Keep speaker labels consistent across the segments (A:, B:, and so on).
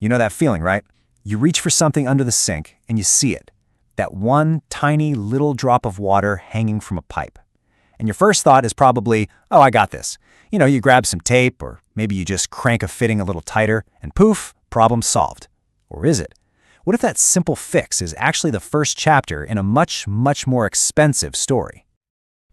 A: You know that feeling, right? You reach for something under the sink and you see it. That one tiny little drop of water hanging from a pipe. And your first thought is probably, oh, I got this. You grab some tape, or maybe you just crank a fitting a little tighter, and poof, problem solved. Or is it? What if that simple fix is actually the first chapter in a much, much more expensive story?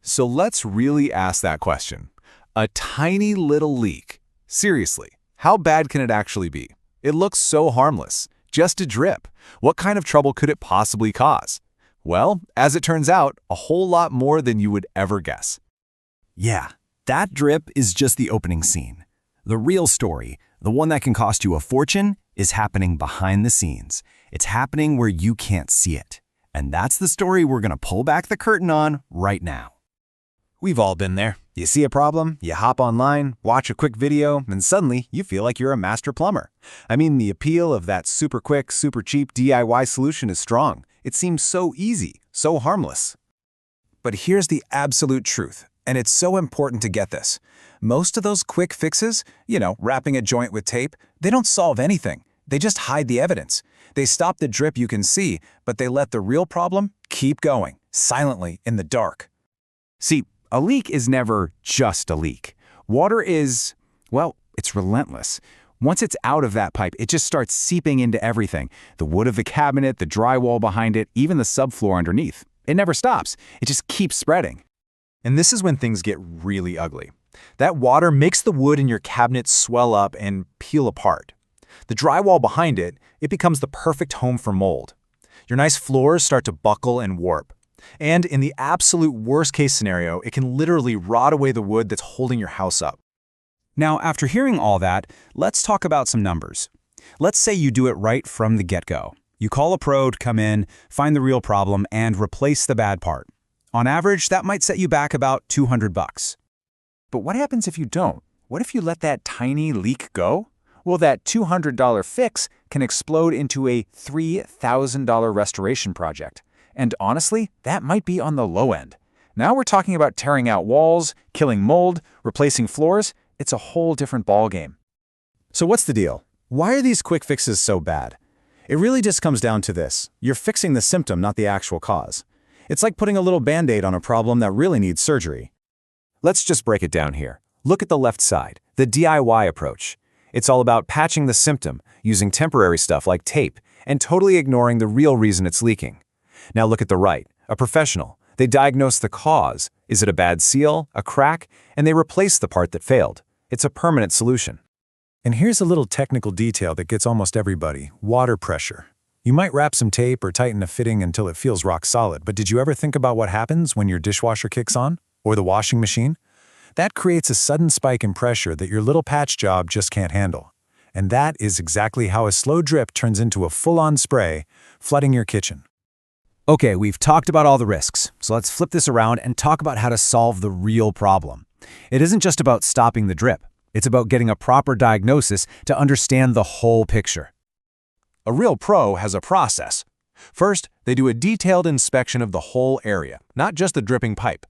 B: So let's really ask that question. A tiny little leak. Seriously, how bad can it actually be? It looks so harmless. Just a drip. What kind of trouble could it possibly cause? Well, as it turns out, a whole lot more than you would ever guess.
A: Yeah, that drip is just the opening scene. The real story, the one that can cost you a fortune, is happening behind the scenes. It's happening where you can't see it. And that's the story we're going to pull back the curtain on right now. We've all been there. You see a problem, you hop online, watch a quick video, and suddenly you feel like you're a master plumber. The appeal of that super quick, super cheap DIY solution is strong. It seems so easy, so harmless. But here's the absolute truth, and it's so important to get this. Most of those quick fixes, wrapping a joint with tape, they don't solve anything. They just hide the evidence. They stop the drip you can see, but they let the real problem keep going, silently in the dark. See, a leak is never just a leak. Water is, it's relentless. Once it's out of that pipe, it just starts seeping into everything. The wood of the cabinet, the drywall behind it, even the subfloor underneath. It never stops. It just keeps spreading. And this is when things get really ugly. That water makes the wood in your cabinet swell up and peel apart. The drywall behind it, it becomes the perfect home for mold. Your nice floors start to buckle and warp. And in the absolute worst-case scenario, it can literally rot away the wood that's holding your house up. Now, after hearing all that, let's talk about some numbers. Let's say you do it right from the get-go. You call a pro to come in, find the real problem, and replace the bad part. On average, that might set you back about $200. But what happens if you don't? What if you let that tiny leak go? Well, that $200 fix can explode into a $3,000 restoration project. And honestly, that might be on the low end. Now we're talking about tearing out walls, killing mold, replacing floors. It's a whole different ballgame. So what's the deal? Why are these quick fixes so bad? It really just comes down to this. You're fixing the symptom, not the actual cause. It's like putting a little Band-Aid on a problem that really needs surgery. Let's just break it down here. Look at the left side, the DIY approach. It's all about patching the symptom, using temporary stuff like tape, and totally ignoring the real reason it's leaking. Now look at the right, a professional. They diagnose the cause. Is it a bad seal, a crack? And they replace the part that failed. It's a permanent solution. And here's a little technical detail that gets almost everybody: water pressure. You might wrap some tape or tighten a fitting until it feels rock solid, but did you ever think about what happens when your dishwasher kicks on? Or the washing machine? That creates a sudden spike in pressure that your little patch job just can't handle. And that is exactly how a slow drip turns into a full-on spray, flooding your kitchen. Okay, we've talked about all the risks, so let's flip this around and talk about how to solve the real problem. It isn't just about stopping the drip. It's about getting a proper diagnosis to understand the whole picture. A real pro has a process. First, they do a detailed inspection of the whole area, not just the dripping pipe.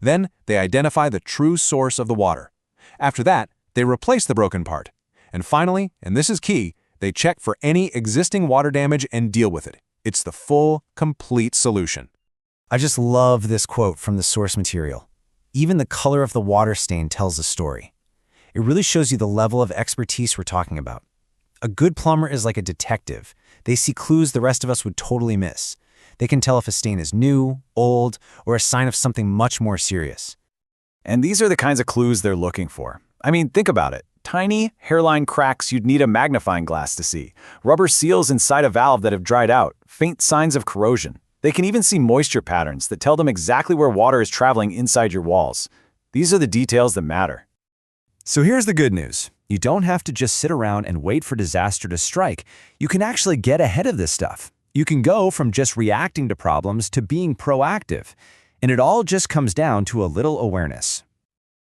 A: Then, they identify the true source of the water. After that, they replace the broken part. And finally, and this is key, they check for any existing water damage and deal with it. It's the full, complete solution. I just love this quote from the source material. Even the color of the water stain tells a story. It really shows you the level of expertise we're talking about. A good plumber is like a detective. They see clues the rest of us would totally miss. They can tell if a stain is new, old, or a sign of something much more serious. And these are the kinds of clues they're looking for. Think about it. Tiny, hairline cracks you'd need a magnifying glass to see. Rubber seals inside a valve that have dried out. Faint signs of corrosion. They can even see moisture patterns that tell them exactly where water is traveling inside your walls. These are the details that matter. So here's the good news. You don't have to just sit around and wait for disaster to strike. You can actually get ahead of this stuff. You can go from just reacting to problems to being proactive. And it all just comes down to a little awareness.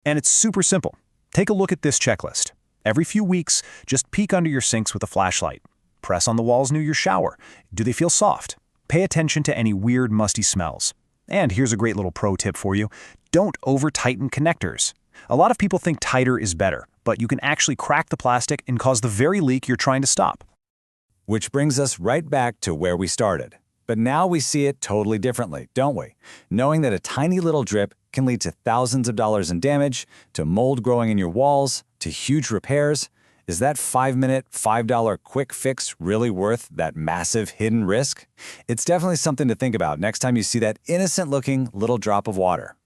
A: And it's super simple. Take a look at this checklist. Every few weeks, just peek under your sinks with a flashlight. Press on the walls near your shower. Do they feel soft? Pay attention to any weird, musty smells. And here's a great little pro tip for you. Don't over-tighten connectors. A lot of people think tighter is better, but you can actually crack the plastic and cause the very leak you're trying to stop.
C: Which brings us right back to where we started. But now we see it totally differently, don't we? Knowing that a tiny little drip can lead to thousands of dollars in damage, to mold growing in your walls, to huge repairs. Is that 5-minute, $5 quick fix really worth that massive hidden risk? It's definitely something to think about next time you see that innocent-looking little drop of water.